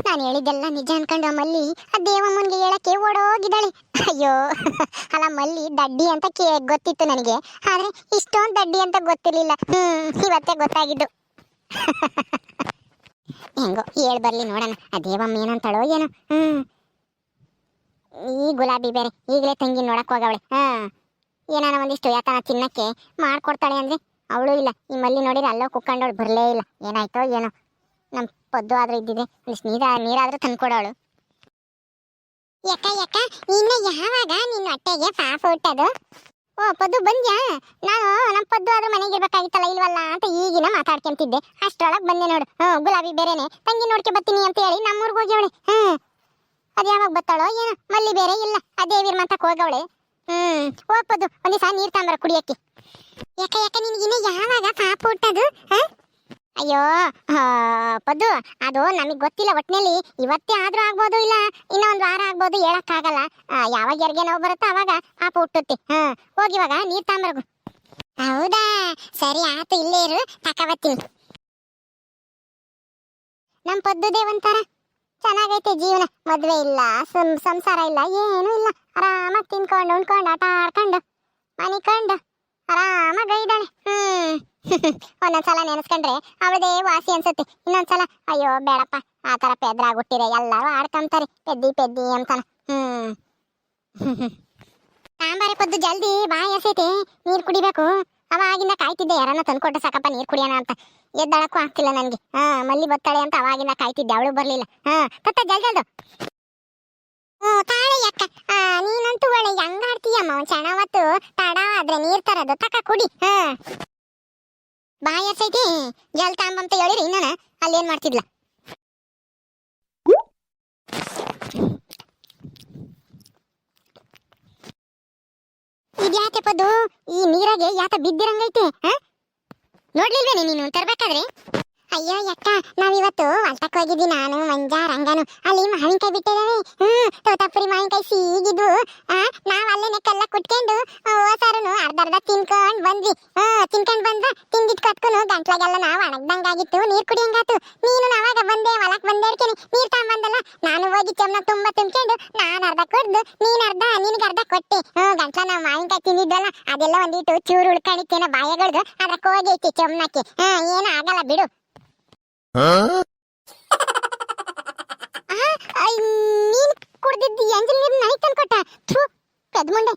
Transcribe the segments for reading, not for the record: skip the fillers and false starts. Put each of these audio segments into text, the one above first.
ನಾನು ಹೇಳಿದ್ದೆಲ್ಲ ನಿಜ ಅನ್ಕೊಂಡು ಮಲ್ಲಿ ಆ ದೇವಮ್ಮನ್ಗೆ ಹೇಳಕ್ಕೆ ಓಡೋಗಿದ್ದಾಳೆ. ಅಯ್ಯೋ ಅಲ್ಲ ಮಲ್ಲಿ ದಡ್ಡಿ ಅಂತ ಗೊತ್ತಿತ್ತು ನನಗೆ, ಆದ್ರೆ ಇಷ್ಟೊಂದು ದಡ್ಡಿ ಅಂತ ಗೊತ್ತಿರ್ಲಿಲ್ಲ. ಇವತ್ತೇ ಗೊತ್ತಾಗಿದ್ದು. ಹೆಂಗೋ ಹೇಳ್ ಬರ್ಲಿ ನೋಡೋಣ ಆ ದೇವಮ್ಮ ಏನಂತಾಳೋ ಏನೋ. ಈ ಗುಲಾಬಿ ಬೇರೆ ಈಗಲೇ ತಂಗಿ ನೋಡಕ್ ಹೋಗವಳೆ. ಏನಾನ ಒಂದಿಷ್ಟು ಯಾತನ ತಿನ್ನಕ್ಕೆ ಮಾಡ್ಕೊಡ್ತಾಳೆ ಅಂದ್ರೆ ಅವಳು ಇಲ್ಲ. ಈ ಮಲ್ಲಿ ನೋಡಿದ್ರೆ ಅಲ್ಲೋ ಕುಕ್ಕೊಂಡವಳು ಬರಲೇ ಇಲ್ಲ. ಏನಾಯ್ತೋ ಏನೋ. ನಮ್ಮ ಪದ್ದು ಆದ್ರೂ ಇದ್ದಿದೆ ಒಂದಿಷ್ಟು ನೀರಾದ್ರೂ ತಂದ್ಕೊಡೋಳು. ಯಾಕ ಯಾಕ ಇನ್ನು ಯಾವಾಗ ನಿನ್ನ ಹೊಟ್ಟೆಗೆ ಪಾಪ ಹುಟ್ಟದು? ಓ ಪದ್ದು ಬಂದ್ಯಾ? ನಾನು ನಮ್ಮ ಪದ್ದು ಆದ್ರೂ ಮನೆಗೆ ಇರ್ಬೇಕಾಗಿತ್ತಲ್ಲ ಇಲ್ವಲ್ಲ ಅಂತ ಈಗಿನ ಮಾತಾಡ್ಕೊಂತಿದ್ದೆ. ಅಷ್ಟರೊಳಗೆ ಬಂದೆ ನೋಡು. ಗುಲಾಬಿ ಬೇರೆನೆ ತಂಗಿ ನೋಡ್ಕೆ ಬರ್ತೀನಿ ಅಂತ ಹೇಳಿ ನಮ್ಮೂರ್ಗೆ ಹೋಗ್ಯವಳೆ. ಅದು ಯಾವಾಗ ಬತ್ತಾಳೋ ಏನೋ. ಮಲ್ಲಿ ಬೇರೆ ಇಲ್ಲ, ಅದೇ ವೀರ್ಮಂತಕ್ಕೆ ಹೋಗವಳೆ. ಹೋಗ್ಬೋದು ಒಂದಿವಸ ನೀರು ತಾಂಬರ ಕುಡಿಯಕ್ಕೆ. ಯಾಕ ಯಾಕ ನಿನ್ಗಿನ್ನ ಯಾವಾಗ ಪಾಪ ಹುಟ್ಟದು? ಅಯ್ಯೋ ಪದ್ದು ಅದು ನಮಗೆ ಗೊತ್ತಿಲ್ಲ. ಒಟ್ಟಿನಲ್ಲಿ ಇವತ್ತೇ ಆದ್ರೂ ಆಗ್ಬೋದು, ಇಲ್ಲ ಇನ್ನೊಂದು ವಾರ ಆಗ್ಬೋದು, ಹೇಳಕ್ಕಾಗಲ್ಲ. ಯಾವಾಗ ಯಾರಿಗೆ ನೋವು ಬರುತ್ತೋ ಅವಾಗ ಪಾಪ ಹುಟ್ಟುತ್ತೆ. ಹೋಗಿವಾಗ ನೀರು ತಾಂಬರಗು. ಹೌದಾ, ಸರಿ ಆತು, ಇಲ್ಲೇ ಇರು, ತಕಬತ್ತೀನಿ. ನಮ್ಮ ಪದ್ದುದೇ ಒಂಥರ ಚೆನ್ನಾಗೈತೆ ಜೀವನ. ಮದ್ವೆ ಇಲ್ಲ, ಸಂಸಾರ ಇಲ್ಲ, ಏನೂ ಇಲ್ಲ. ಆರಾಮಾಗಿ ತಿನ್ಕೊಂಡು ಉಣ್ಕೊಂಡು ಆಟ ಆಡ್ಕೊಂಡು ಮನಿಕೊಂಡು ಆರಾಮಾಗಿ ಇದ್ದಾಳೆ. ಒಂದೊಂದ್ಸಲ ನೆನೆಸ್ಕೊಂಡ್ರೆ ಅವಳದೇ ವಾಸಿ ಅನ್ಸುತ್ತೆ. ಇನ್ನೊಂದ್ಸಲ ಅಯ್ಯೋ ಬೇಡಪ್ಪ, ಆ ಥರ ಪೆದ್ರಾಗ್ಬಿಟ್ಟಿರೆ ಎಲ್ಲರೂ ಆಡ್ಕೊಂತಾರೆ ಪೆದ್ದಿ ಪೆದ್ದಿ ಅಂತಾನ. ಸಾಂಬಾರಿ ಪದ್ದು ಜಲ್ದಿ ಬಾಯಿ ಹಸೈತೆ, ನೀರು ಕುಡಿಬೇಕು. ಅವಾಗಿಂದ ಕಾಯ್ತಿದ್ದೆ ಯಾರನ್ನ ತಂದ್ಕೊಟ್ಟ ಸಾಕಪ್ಪ ನೀರು ಕುಡಿಯೋಣ ಅಂತ. ಎದ್ದಳಕ್ಕೂ ಆಗ್ತಿಲ್ಲ ನನಗೆ. ಮಲ್ಲಿ ಬತ್ತಾಳೆ ಅಂತ ಅವಾಗಿಂದ ಕಾಯ್ತಿದ್ದೆ, ಅವಳು ಬರ್ಲಿಲ್ಲ. ತತ್ತ ಜಲ್ದು. ತಾಳೆ ಅಕ್ಕ, ನೀನಂತೂ ಒಳ್ಳೆ ಹೆಂಗಾಡ್ತೀಯಮ್ಮ. ಒಂದ್ ಕ್ಷಣ ಹೊತ್ತು ತಡ ಆದ್ರೆ ನೀರ್ ತರದು ತಕ ಕುಡಿ. ಬಾಯಿ ಹಸೈತಿ, ಜಲ್ ತಾಂಬಂತ ಹೇಳಿರಿ ಇನ್ನನ ಅಲ್ಲೇನ್ ಮಾಡ್ತಿದ್ಲ. ಇದ್ಯಾಕೆ ಪದ್ದು ಈ ನೀರಾಗೆ ಯಾತ ಬಿದ್ದಿರಂಗೈತೆ? ನೋಡ್ಲಿಲ್ವೇನೆ ನೀನು ತರ್ಬೇಕಾದ್ರೆ? ಅಯ್ಯೋ ಯಕ್ಕ, ನಾವಿವತ್ತು ಹೊಲ್ತಕ್ಕೆ ಹೋಗಿದ್ವಿ, ನಾನು ಮಂಜ ರಂಗನು. ಅಲ್ಲಿ ಮಾವಿನಕಾಯಿ ಬಿಟ್ಟಿದ್ದಾವೆ. ತೋತಾಪುರಿ ಮಾವಿನಕಾಯಿ ಸೀಗಿದ್ವು. ನಾವ್ ಅಲ್ಲೇನೆ ಕಲ್ಲ ಕುಟ್ಕೊಂಡು ಸಾರುನು ಅರ್ಧ ತಿನ್ಕೊಂಡ್ ಬಂದ್ವಿ. ತಿನ್ಕೊಂಡ್ ಬಂದ ತಿಂದಿದ್ ಕತ್ಕೊಂಡು ಗಂಟ್ಲಾಗೆಲ್ಲ ನಾವು ಒಣಗ್ದಂಗಾಗಿತ್ತು, ನೀರ್ ಕುಡಿಯಂಗಾತು. ನೀನು ನಾವಾಗ ಬಂದೆ, ಹೊಲಕ್ ಬಂದೇಡ್ಕೇನೆ ನೀರ್ ತಗೊಂಬಂದಲ್ಲ. ನಾನು ಹೋಗಿ ಚಮ್ನ ತುಂಬಾ ತುಂಬ್ಕೊಂಡು ನಾನ್ ಅರ್ಧ ಕುಡ್ದು ನೀನ್ ಅರ್ಧ ನಿನ್ಗೆ ಅರ್ಧ ಕೊಟ್ಟೆ. ಗಂಟ್ಲ ನಾವು ಮಾವಿನಕಾಯಿ ತಿಂದಿದ್ವಲ್ಲ ಅದೆಲ್ಲ ಒಂದಿಟ್ಟು ಚೂರು ಉಳ್ಕೊಂಡಿತ್ತೇನೋ ಬಾಯಗಳ್ದು, ಅದಕ್ಕೆ ಹೋಗೈತಿ ಚಮ್ನಕ್ಕೆ. ಏನು ಆಗಲ್ಲ ಬಿಡು. ನೀನ್ ಕುಡ್ದಿದ್ದು ಎಂಜಲ್ ನೀರು ನನಗೆ ತಂದ್ಕೊಟ್ಟ? ಕದ್ಮುಂಡೆ,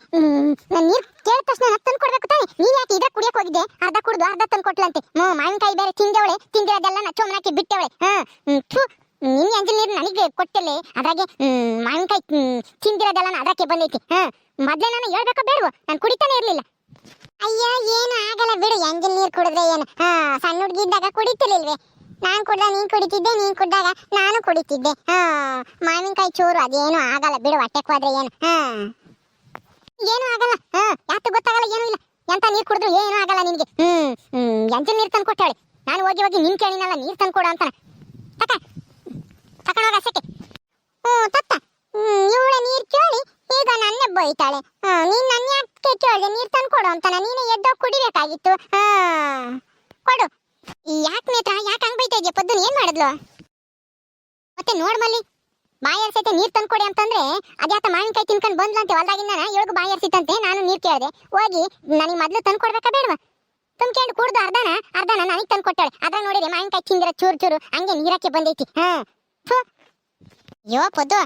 ನಾನು ನೀರು ಕೇಳಿದ ತಕ್ಷಣ ನನಗೆ ತಂದ್ಕೊಡ್ಬೇಕು ತಾನೆ. ನೀನ್ ಯಾಕೆ ಇದ್ರ ಕುಡಿಯಕ್ ಹೋಗಿದ್ದೆ? ಅರ್ಧ ಕುಡ್ದು ಅರ್ಧ ತಂದ್ಕೊಟ್ಲಂತೆ. ಮಾವಿನಕಾಯಿ ಬೇರೆ ತಿಂದವಳೆ, ತಿಂದಿರೋದೆಲ್ಲ ನಾ ಚೊಮ್ನಾಕಿ ಬಿಟ್ಟವಳೆ. ನಿನ್ ಎಂಜಲ್ ನೀರು ನನಗೆ ಕೊಟ್ಟಲೆ, ಅದ್ರಾಗೆ ಮಾವಿನಕಾಯಿ ತಿಂದಿರೋದೆಲ್ಲ ಅದಕ್ಕೆ ಬಂದೈತಿ. ಮೊದ್ಲೇ ನಾನು ಹೇಳ್ಬೇಕ ಬೇಡವೋ? ನಾನು ಕುಡಿತಾನೆ ಇರ್ಲಿಲ್ಲ. ಅಯ್ಯೋ ಏನು ಆಗಲ್ಲ ಬಿಡು, ಎಂಜಲ್ ನೀರು ಕುಡಿದ್ರೆ ಏನು. ಸಣ್ಣ ಹುಡುಗಿ ಇದ್ದಾಗ ಕುಡಿತಿರ್ಲಿಲ್ವೇ? ನಾನ್ ಕುಡ್ದಾಗ ನೀನ್ ಕುಡಿತಿದ್ದೆ, ನೀನ್ ಕುಡ್ದಾಗ ನಾನು ಕುಡಿತಿದ್ದೆ. ಮಾವಿನಕಾಯಿ ಚೂರು ಅದೇನು ಆಗಲ್ಲ ಬಿಡು, ಹೊಟ್ಟೆಕ್ ಹೋದ್ರೆ ಏನು ಏನು ಆಗಲ್ಲ. ಯಾತು ಗೊತ್ತಾಗಲ್ಲ, ಏನೂ ಇಲ್ಲ. ಎಂತ ನೀರ್ ಕುಡಿದ್ರು ಏನು ಆಗಲ್ಲ ನಿನ್ಗೆ. ಎಂಜಲ್ ನೀರ್ ತಂದು ಕೊಟ್ಟಾಳೆ. ನಾನು ಹೋಗಿ ಹೋಗಿ ನಿನ್ ಕೇಳಿನಲ್ಲ ನೀರ್ ತಂದು ಕೊಡು ಅಂತಾನ. ತಕೊಂಡೋಗ ಸೆಕೆ. ತತ್ತ ಇವಳ ನೀರ್ ಕೇಳಿ ಈಗ ನನ್ನೇ ಬೈತಾಳೆ. ನೀನ್ ನನ್ನ ಯಾಕೆ ಕೇಳಿದೆ ನೀರ್ ತಂದು ಕೊಡು ಅಂತಾನ? ನೀನೇ ಎದ್ದೋಗಿ ಕುಡಿಬೇಕಾಗಿತ್ತು. ಕೊಡು. ಯಾಕೆ ನೇತ್ರ, ಯಾಕೆ ಹಂಗ್ ಬೈತಾ ಇದೆಯಾ? ಪದ್ದು ಏನ್ ಮಾಡಿದ್ಲು ಮತ್ತೆ? ನೋಡ್ಮಲ್ಲಿ ಬಾಯಿ ಹರ್ಸೈತೆ ನೀರ್ ತಂದ್ಕೊಡಿ ಅಂತಂದ್ರೆ ಅದ್ಯಾತ ಮಾವಿನಕಾಯಿ ತಿನ್ಕೊಂಡ್ ಬಂದ್ಲಂತೆ ಹೊಲ್ದಾಗಿಂದ. ಇವಳಿಗೂ ಬಾಯಿ ಹರ್ಸಿತಂತೆ, ನಾನು ನೀರ್ ಕೇಳಿದೆ. ಹೋಗಿ ನನಗೆ ಮೊದ್ಲು ತಂದ್ಕೊಡ್ಬೇಕಾ ಬೇಡವಾ? ತುಂಬ್ಕೊಂಡು ಕುಡ್ದು ಅರ್ಧನ ನನಗೆ ತಂದ್ಕೊಟ್ಟಾಳೆ. ಅದ್ರಾಗ ನೋಡಿದ್ರೆ ಮಾವಿನಕಾಯಿ ತಿಂದಿರೋ ಚೂರು ಚೂರು ಹಂಗೆ ನೀರಕ್ಕೆ ಬಂದೈತಿ. ಯೋ ಪದ್ದು,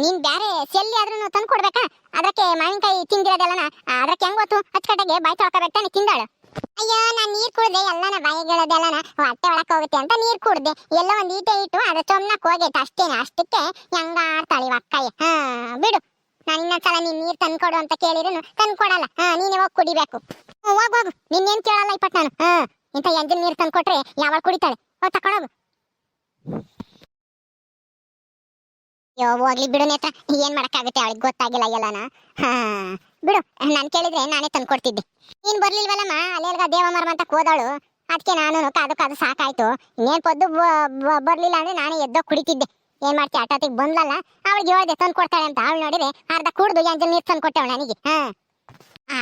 ನೀನ್ ಬ್ಯಾರೆ ಸೆಲ್ಲಿ ಆದ್ರೂ ತಂದ್ಕೊಡ್ಬೇಕಾ? ಅದಕ್ಕೆ ಮಾವಿನಕಾಯಿ ತಿಂದಿರೋದೆಲ್ಲನ ಅದಕ್ಕೆ ಹೆಂಗ್ ಗೊತ್ತು? ಅಚ್ಚಕಟ್ಟಾಗೆ ಬಾಯಿ ತೊಳ್ಕೊಬೇಕು ತಿಂದಾಳು. ಅಯ್ಯೋ ನಾನ್ ನೀರ್ ಕುಡ್ದೆ, ಎಲ್ಲನ ಬಾಯಿಗಳದೆಲ್ಲನ ಹೊಟ್ಟೆ ಒಳಕ್ ಹೋಗುತ್ತೆ ಅಂತ ನೀರ್ ಕುಡ್ದೆ. ಎಲ್ಲ ಒಂದ್ ಈಟೆ ಇಟ್ಟು ಅದು ಚೊಮ್ನಕ್ ಹೋಗೈತೆ ಅಷ್ಟೇನೆ. ಅಷ್ಟಕ್ಕೆ ಹೆಂಗ ಆಡ್ತಾಳೆ ಅಕ್ಕಯ್ಯ. ಬಿಡು, ನಾನು ಇನ್ನೊಂದ್ಸಲ ನೀನ್ ನೀರ್ ತಂದ್ಕೊಡು ಅಂತ ಕೇಳಿದ್ರು ತಂದ್ಕೊಡಲ್ಲ. ನೀನೇ ಹೋಗಿ ಕುಡಿಬೇಕು. ಹೋಗು, ನಿನ್ನೇನ್ ಕೇಳಲ್ಲ ಇಪ್ಪಟ್ ನಾನು. ಇಂಥ ಎಂಜಲ್ ನೀರ್ ತಂದ್ಕೊಟ್ರೆ ಯಾವಾಗ ಕುಡಿತಾಳೆ? ತಕೊಂಡೋಗು. ಯೋ ಹೋಗ್ಲಿ ಬಿಡು ನೇತ್ರ, ಏನ್ ಮಾಡಕ್ಕಾಗುತ್ತೆ, ಅವಳಿಗೆ ಗೊತ್ತಾಗಿಲ್ಲ ಎಲ್ಲನ. ಬಿಡು, ನಾನು ಕೇಳಿದ್ರೆ ನಾನೇ ತಂದ್ಕೊಡ್ತಿದ್ದೆ. ನೀನ್ ಬರ್ಲಿಲ್ವಲ್ಲಮ್ಮ, ಅಲ್ಲೆಲ್ಗ ದೇವ ಮರ್ಮಂತ ಹೋದವಳು. ಅದಕ್ಕೆ ನಾನು ಕಾದು ಸಾಕಾಯ್ತು. ಇನ್ನೇನ್ ಪದ್ದು ಬರ್ಲಿಲ್ಲ ಅಂದ್ರೆ ನಾನೇ ಎದ್ದೋ ಕುಡಿತಿದ್ದೆ. ಏನ್ ಮಾಡ್ತಿ, ಆಟೋತಿಗೆ ಬಂದ್ಲಲ್ಲ, ಅವಳಿಗೆ ಹೇಳ್ದೆ ತಂದು ಕೊಡ್ತಾಳೆ ಅಂತ. ಅವಳು ನೋಡಿದ್ರೆ ಅರ್ಧ ಕುಡ್ದು ಎಂಜಲ್ ನೀರು ತಂದು ಕೊಟ್ಟವಳು ನನಗೆ.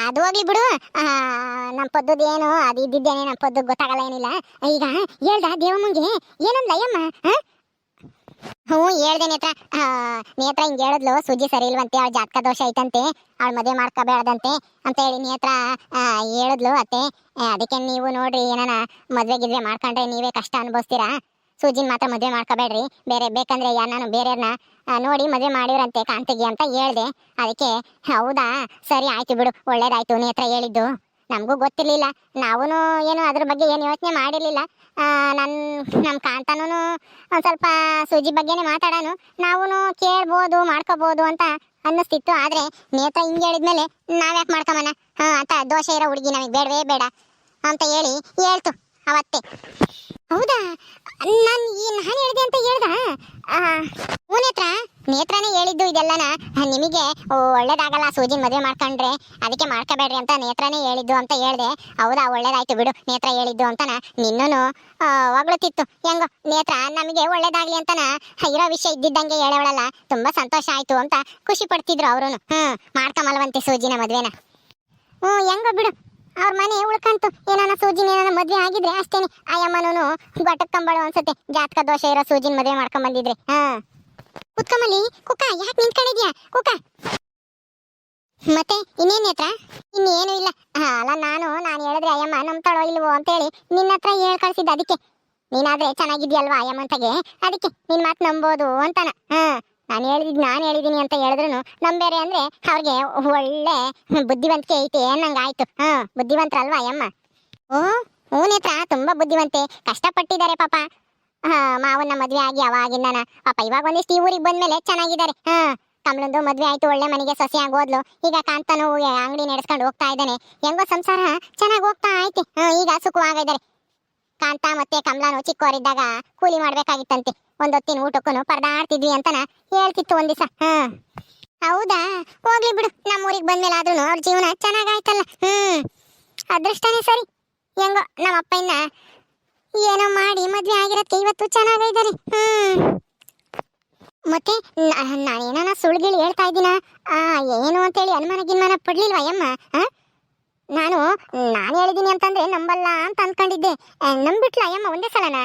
ಅದು ಹೋಗ್ಲಿ ಬಿಡು. ನಮ್ಮ ಪದ್ದದ ಏನು ಅದು ಇದ್ದಿದ್ದೇನೆ, ನಮ್ಮ ಪದ್ದು ಗೊತ್ತಾಗಲ್ಲ, ಏನಿಲ್ಲ. ಈಗ ಹೇಳ್ದ ದೇವಮ್ಮಂಗೆ ಏನಂದ್ಲ ಅಯ್ಯಮ್ಮ? ಹ್ಞೂ ಹೇಳ್ದೆ ನೇತ್ರ. ನೇತ್ರ ಹಿಂಗೆ ಹೇಳಿದ್ಲು, ಸೂಜಿ ಸರಿ ಇಲ್ವಂತೆ, ಅವಳ ಜಾತಕ ದೋಷ ಐತಂತೆ, ಅವಳು ಮದುವೆ ಮಾಡ್ಕೋಬೇಡದಂತೆ ಅಂತ ಹೇಳಿ ನೇತ್ರ ಹೇಳಿದ್ಲು ಅತ್ತೆ. ಅದಕ್ಕೆ ನೀವು ನೋಡ್ರಿ, ಏನಾನ ಮದುವೆ ಗಿದ್ವೆ ಮಾಡ್ಕೊಂಡ್ರೆ ನೀವೇ ಕಷ್ಟ ಅನುಭವಿಸ್ತೀರಾ. ಸೂಜಿನ ಮಾತ್ರ ಮದುವೆ ಮಾಡ್ಕೋಬೇಡ್ರಿ, ಬೇರೆ ಬೇಕಂದ್ರೆ ನಾನು ಬೇರೆಯವ್ರನ್ನ ನೋಡಿ ಮದುವೆ ಮಾಡಿವ್ರಂತೆ ಕಾಂತಿಗೆ ಅಂತ ಹೇಳ್ದೆ. ಅದಕ್ಕೆ ಹೌದಾ ಸರಿ ಆಯ್ತು ಬಿಡು, ಒಳ್ಳೇದಾಯ್ತು ನೇತ್ರ ಹೇಳಿದ್ದು. ನಮಗೂ ಗೊತ್ತಿರ್ಲಿಲ್ಲ, ನಾವೂ ಏನು ಅದ್ರ ಬಗ್ಗೆ ಏನು ಯೋಚನೆ ಮಾಡಿರ್ಲಿಲ್ಲ. ನಮ್ಮ ಕಾಂತನೂ ಒಂದು ಸ್ವಲ್ಪ ಸೂಜಿ ಬಗ್ಗೆನೇ ಮಾತಾಡೋನು, ನಾವೂ ಕೇಳ್ಬೋದು ಮಾಡ್ಕೋಬೋದು ಅಂತ ಅನ್ನಿಸ್ತಿತ್ತು. ಆದರೆ ನೇತ್ರ ಹಿಂಗೆ ಹೇಳಿದ್ಮೇಲೆ ನಾವ್ಯಾಕೆ ಮಾಡ್ಕೊಂಬನ ಅಂತ, ದೋಷ ಇರೋ ಹುಡುಗಿ ನಮಗೆ ಬೇಡವೇ ಬೇಡ ಅಂತ ಹೇಳಿ ಹೇಳ್ತು ಅವತ್ತೆ. ಹೌದಾ, ನಾನು ಹೇಳಿದೆ ಅಂತ ಹೇಳ್ದ? ಹ್ಞೂ ನೇತ್ರ, ನೇತ್ರನೇ ಹೇಳಿದ್ದು ಇದೆಲ್ಲನ. ನಿಮಗೆ ಒಳ್ಳೇದಾಗಲ್ಲ ಸೂಜಿನ ಮದುವೆ ಮಾಡ್ಕೊಂಡ್ರೆ, ಅದಕ್ಕೆ ಮಾಡ್ಕೋಬೇಡ್ರಿ ಅಂತ ನೇತ್ರನೇ ಹೇಳಿದ್ದು ಅಂತ ಹೇಳ್ದೆ. ಹೌದಾ, ಒಳ್ಳೇದಾಯ್ತು ಬಿಡು ನೇತ್ರ ಹೇಳಿದ್ದು ಅಂತನ ನಿನ್ನೂ ಹೊಗಳುತ್ತಿತ್ತು. ಹೆಂಗೋ ನೇತ್ರ ನಮಗೆ ಒಳ್ಳೇದಾಗ್ಲಿ ಅಂತನ ಇರೋ ವಿಷಯ ಇದ್ದಿದ್ದಂಗೆ ಹೇಳೋಳಲ್ಲ, ತುಂಬಾ ಸಂತೋಷ ಆಯ್ತು ಅಂತ ಖುಷಿ ಪಡ್ತಿದ್ರು ಅವರು. ಮಾಡ್ಕೊಂಬಲ್ವಂತೆ ಸೂಜಿನ ಮದುವೆನ. ಹೆಂಗೋ ಬಿಡು, ಅವ್ರ ಮನೆ ಉಳ್ಕಂತು. ಏನಾನ ಸೂಜಿನ ಏನಾನ ಮದ್ವೆ ಆಗಿದ್ರೆ ಅಷ್ಟೇನೆ, ಆಯಮ್ಮನೂ ಗೊಟ್ಟಕ್ ಕಂಬಳು ಅನ್ಸುತ್ತೆ, ಜಾತಕ ದೋಷ ಇರೋ ಸೂಜಿನ ಮದುವೆ ಮಾಡ್ಕೊಂಡ್ ಬಂದಿದ್ರೆ. ಕುತ್ಕೊಂಬಲ್ಲಿ ಕುಕ್ಕ, ಯಾಕೆ ನಿಂತ್ಕೊಂಡಿದ್ಯಾ ಕುಕ್ಕ? ಮತ್ತೆ ಇನ್ನೇನ್ ಹತ್ರ? ಇನ್ನೇನು ಇಲ್ಲ. ಅಲ್ಲ, ನಾನು ಹೇಳಿದ್ರೆ ಅಯ್ಯಮ್ಮ ನಂಬ್ತಾಳೋ ಇಲ್ವೋ ಅಂತೇಳಿ ನಿನ್ನ ಹತ್ರ ಹೇಳ್ ಕಳ್ಸಿದ್ದ. ಅದಕ್ಕೆ ನೀನಾದ್ರೆ ಚೆನ್ನಾಗಿದ್ಯಲ್ವಾ ಅಯ್ಯಮ್ಮಂತಗೆ, ಅದಕ್ಕೆ ನಿನ್ ಮಾತು ನಂಬೋದು ಅಂತಾನ. ನಾನು ಹೇಳಿದೀನಿ ಅಂತ ಹೇಳಿದ್ರು ನಂಬೇರೆ ಅಂದ್ರೆ ಅವ್ರಿಗೆ ಒಳ್ಳೆ ಬುದ್ಧಿವಂತಿಕೆ ಐತೆ ಅನ್ನಂಗಾಯ್ತು. ಬುದ್ಧಿವಂತರಲ್ವಾ ಅಯ್ಯಮ್ಮ? ಹ್ಞೂ ನೇತ್ರ, ತುಂಬಾ ಬುದ್ಧಿವಂತೆ, ಕಷ್ಟಪಟ್ಟಿದ್ದಾರೆ ಪಾಪ. ಮಾವನ್ನ ಮದ್ವೆ ಆಗಿ ಅವಾಗಿಂದನ ಪಾಪ ಇವಾಗ ಒಂದಿಷ್ಟು ಈ ಊರಿಗೆ ಬಂದ್ಮೇಲೆ ಚೆನ್ನಾಗಿದ್ದಾರೆ. ಕಮಲಂದು ಮದ್ವೆ ಆಯ್ತು, ಒಳ್ಳೆ ಮನೆಗೆ ಸೊಸೆ ಆಗೋದ್ಲು. ಈಗ ಕಾಂತನು ಅಂಗಡಿ ನಡೆಸ್ಕೊಂಡು ಹೋಗ್ತಾ ಇದ್ದಾನೆ, ಹೆಂಗೋ ಸಂಸಾರ ಚೆನ್ನಾಗಿ ಹೋಗ್ತಾ ಐತೆ. ಈಗ ಸುಖವಾಗಿದ್ದಾರೆ. ಕಾಂತ ಮತ್ತೆ ಕಮಲಾನು ಚಿಕ್ಕವರಿದ್ದಾಗ ಕೂಲಿ ಮಾಡ್ಬೇಕಾಗಿತ್ತಂತೆ, ಒಂದೊತ್ತಿನ ಊಟಕ್ಕೂ ಪರದಾಡ್ತಿದ್ವಿ ಅಂತನ ಹೇಳ್ತಿತ್ತು ಒಂದ್ ದಿವಸ. ಹೌದಾ, ಹೋಗ್ಲಿ ಬಿಡು, ನಮ್ಮೂರಿಗೆ ಬಂದ್ಮೇಲೆ ಆದ್ರೂ ಅವ್ರ ಜೀವನ ಚೆನ್ನಾಗಾಯ್ತಲ್ಲ. ಅದೃಷ್ಟನೇ ಸರಿ, ಹೆಂಗೋ ನಮ್ಮ ಅಪ್ಪ ಇನ್ನ ಏನೋ ಮಾಡಿ ಮದ್ವೆ ಆಗಿರತ್ತೆ ಇವತ್ತು ಚೆನ್ನಾಗಿದ್ದಾರೆ. ಮತ್ತೆ ನಾನೇನ ಸುಳ್ಗಿಳಿ ಹೇಳ್ತಾ ಇದ್ದೀನ ಏನು ಅಂತೇಳಿ ಅನುಮಾನ ಗಿನ್ಮಾನ ಪಡ್ಲಿಲ್ವಾ ಅಯ್ಯಮ್ಮ? ನಾನು ಹೇಳಿದೀನಿ ಅಂತಂದ್ರೆ ನಂಬಲ್ಲ ಅಂತ ಅನ್ಕೊಂಡಿದ್ದೆ, ನಂಬಿಟ್ಲ ಅಯ್ಯಮ್ಮ ಒಂದೇ ಸಲನ?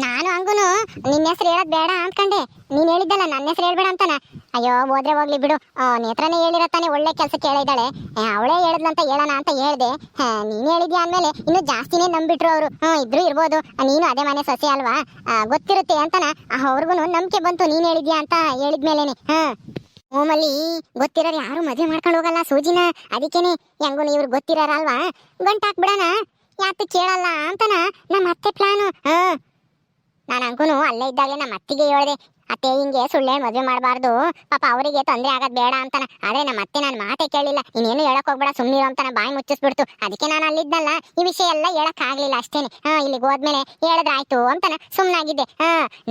ನಾನು ಹಂಗೂನು ನಿನ್ನ ಹೆಸರು ಹೇಳೋದ್ ಬೇಡ ಅನ್ಕೊಂಡೆ, ನೀನ್ ಹೇಳಿದ್ದಲ್ಲ ನನ್ನ ಹೆಸರು ಹೇಳ್ಬೇಡ ಅಂತಾನ. ಅಯ್ಯೋ ಹೋದ್ರೆ ಹೋಗ್ಲಿ ಬಿಡು, ನೇತ್ರನೇ ಹೇಳಿರತ್ತಾನೆ ಒಳ್ಳೆ ಕೆಲ್ಸಕ್ಕೆ ಹೇಳಿದ್ದಾಳೆ, ಅವಳೇ ಹೇಳಿದ್ಲಂತ ಹೇಳೋಣ ಅಂತ ಹೇಳ್ದೆ. ನೀನ್ ಹೇಳಿದ್ಯಾ ಅಂದ್ಮೇಲೆ ಇನ್ನು ಜಾಸ್ತಿನೇ ನಂಬಿಟ್ರು ಅವರು. ಇದ್ರು ಇರ್ಬೋದು, ನೀನು ಅದೇ ಮನೆ ಸೊಸೆ ಅಲ್ವಾ, ಗೊತ್ತಿರುತ್ತೆ ಅಂತನ ಅವ್ರಿಗೂ ನಂಬಿಕೆ ಬಂತು ನೀನ್ ಹೇಳಿದ್ಯಾ ಅಂತ ಹೇಳಿದ್ಮೇಲೆನೆ. ಓಮಲ್ಲಿ ಗೊತ್ತಿರೋರು ಯಾರು ಮದುವೆ ಮಾಡ್ಕೊಂಡು ಹೋಗಲ್ಲ ಸೂಜಿನ, ಅದಕ್ಕೇನೆ ಹೆಂಗೂ ಇವ್ರು ಗೊತ್ತಿರೋರಲ್ವಾ, ಗಂಟಾಕ್ಬಿಡೋಣ, ಯಾತು ಕೇಳಲ್ಲ ಅಂತನ ನಮ್ಮ ಅತ್ತೆ ಪ್ಲಾನು. ನಾನು ಅಂಕೂನು ಅಲ್ಲೇ ಇದ್ದಾಗಲೇ ನಮ್ಮ ಅತ್ತಿಗೆ ಹೇಳಿದೆ, ಅತ್ತೆ ಹಿಂಗೆ ಸುಳ್ಳೆ ಮದುವೆ ಮಾಡಬಾರ್ದು, ಪಾಪ ಅವರಿಗೆ ತೊಂದರೆ ಆಗೋದು ಬೇಡ ಅಂತಾನ. ಆದ್ರೆ ನಮ್ಮ ಅತ್ತೆ ನಾನು ಮಾತೇ ಕೇಳಿಲ್ಲ, ಇನ್ನೇನು ಹೇಳಕ್ ಹೋಗ್ಬೇಡ ಸುಮ್ಮನಿರೋ ಅಂತಾನ ಬಾಯಿ ಮುಚ್ಚಿಸ್ಬಿಡ್ತು. ಅದಕ್ಕೆ ನಾನು ಅಲ್ಲಿದ್ದಲ್ಲ, ಈ ವಿಷಯ ಎಲ್ಲ ಹೇಳಕ್ ಆಗ್ಲಿಲ್ಲ ಅಷ್ಟೇನೆ. ಇಲ್ಲಿಗೆ ಹೋದ್ಮೇಲೆ ಹೇಳಿದ್ರಾಯ್ತು ಅಂತಾನ ಸುಮ್ಮನಾಗಿದ್ದೆ.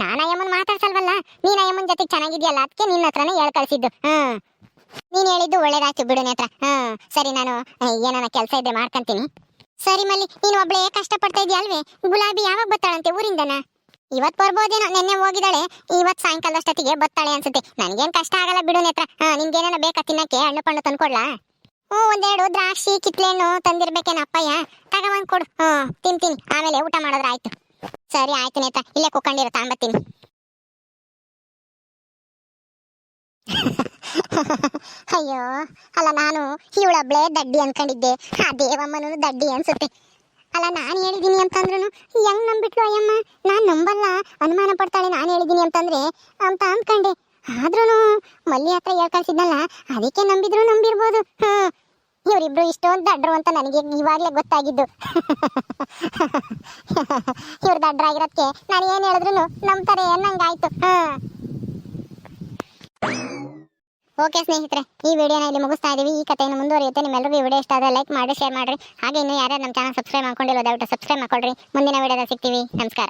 ನಾನು ಅಯ್ಯಮ್ಮನ್ ಮಾತಾಡ್ಸಲ್ವಲ್ಲ, ನೀನ್ ಅಯ್ಯಮ್ಮನ ಜೊತೆಗೆ ಚೆನ್ನಾಗಿದ್ಯಲ್ಲ, ಅದಕ್ಕೆ ನಿನ್ನ ಹತ್ರನೇ ಹೇಳ್ ಕಳ್ಸಿದ್ದು. ನೀನ್ ಹೇಳಿದ್ದು ಒಳ್ಳೇದಾಯ್ತು ಬಿಡು ನೇತ್ರ. ಸರಿ, ನಾನು ಏನಾನ ಕೆಲಸ ಇದ್ರೆ ಮಾಡ್ಕೊಂತೀನಿ. ಸರಿ ಮಲ್ಲಿ, ನೀನು ಒಬ್ಳೇ ಕಷ್ಟ ಪಡ್ತಾ ಇದೆಯಾ ಅಲ್ವೇ? ಗುಲಾಬಿ ಯಾವಾಗ ಬರ್ತಾಳಂತೆ ಊರಿಂದನ? ಇವತ್ ಬರ್ಬೋದೇನೋ, ನೆನ್ನೆ ಹೋಗಿದ್ದಾಳೆ, ಇವತ್ ಸಾಯಂಕಾಲ ಅಷ್ಟೊತ್ತಿಗೆ ಬರ್ತಾಳೆ ಅನ್ಸುತ್ತೆ. ನನ್ಗೇನ್ ಕಷ್ಟ ಆಗಲ್ಲ ಬಿಡು ನೇತ್ರ. ನಿನ್ಗೇನ ಬೇಕಾ ತಿನ್ನಕ್ಕೆ? ಹಣ್ಣು ಪಣ್ಣು ತಂದ್ಕೊಡ್ಲಾ? ಒಂದೆರಡು ದ್ರಾಕ್ಷಿ ಕಿತ್ಲೆಣ್ಣು ತಂದಿರ್ಬೇಕೇನ ಅಪ್ಪಯ್ಯ, ತಗೊಂಡ್ ಕೊಡು, ತಿಂತೀನಿ, ಆಮೇಲೆ ಊಟ ಮಾಡಿದ್ರೆ ಆಯ್ತು. ಸರಿ ಆಯ್ತು ನೇತ್ರ, ಇಲ್ಲೇ ಕುಕ್ಕೊಂಡಿರೋ ತಗೊಂಬತ್ತೀನಿ. ಅಯ್ಯೋ, ಅಲ್ಲ ನಾನು ಇವಳೊಬ್ಳೆ ದಡ್ಡಿ ಅನ್ಕೊಂಡಿದ್ದೆ, ಆ ದೇವಮ್ಮನೂ ದಡ್ಡಿ ಅನ್ಸುತ್ತೆ. ಅಲ್ಲ, ನಾನು ಹೇಳಿದೀನಿ ಅಂತಂದ್ರೂ ಹೆಂಗ್ ನಂಬಿಟ್ಲು ಅಯ್ಯಮ್ಮ? ನಾನ್ ನಂಬಲ್ಲ, ಅನುಮಾನ ಪಡ್ತಾಳೆ ನಾನು ಹೇಳಿದೀನಿ ಅಂತಂದ್ರೆ ಅಂತ ಅನ್ಕೊಂಡೆ. ಆದ್ರೂ ಮಲ್ಲಿ ಹತ್ರ ಹೇಳ್ಕಳ್ಸಿದ್ನಲ್ಲ, ಅದಕ್ಕೆ ನಂಬಿರ್ಬೋದು. ಇವರಿಬ್ರು ಇಷ್ಟೊಂದು ದಡ್ರು ಅಂತ ನನಗೆ ಇವಾಗ್ಲೇ ಗೊತ್ತಾಗಿದ್ದು. ಇವ್ರು ದಡ್ರಾಗಿರೋದಕ್ಕೆ ನಾನು ಏನ್ ಹೇಳಿದ್ರು ನಂಬ್ತಾರೆ ಅನ್ನಂಗಾಯ್ತು. ಓಕೆ ಸ್ನೇಹಿತರೆ, ಈ ವಿಡಿಯೋನ ಇಲ್ಲಿ ಮುಗಿಸ್ತಾ ಇದೀವಿ. ಈ ಕಥೆಯನ್ನು ಮುಂದುವರಿಯುತ್ತೆ. ನಿಮ್ಮೆಲ್ಲರಿಗೂ ಈ ವಿಡಿಯೋ ಇಷ್ಟ ಆದರೆ ಲೈಕ್ ಮಾಡಿ, ಶೇರ್ ಮಾಡ್ರಿ. ಹಾಗೆ ಇನ್ನು ಯಾರ್ಯಾರು ನಮ್ಮ ಚಾನಲ್ ಸಬ್ಸ್ಕ್ರೈಬ್ ಮಾಡ್ಕೊಂಡಿಲ್ಲ ದಯವಿಟ್ಟು ಸಬ್ಸ್ಕ್ರೈಬ್ ಮಾಡ್ಕೊಳ್ರಿ. ಮುಂದಿನ ವಿಡಿಯೋದಲ್ಲಿ ಸಿಗ್ತೀವಿ. ನಮಸ್ಕಾರ.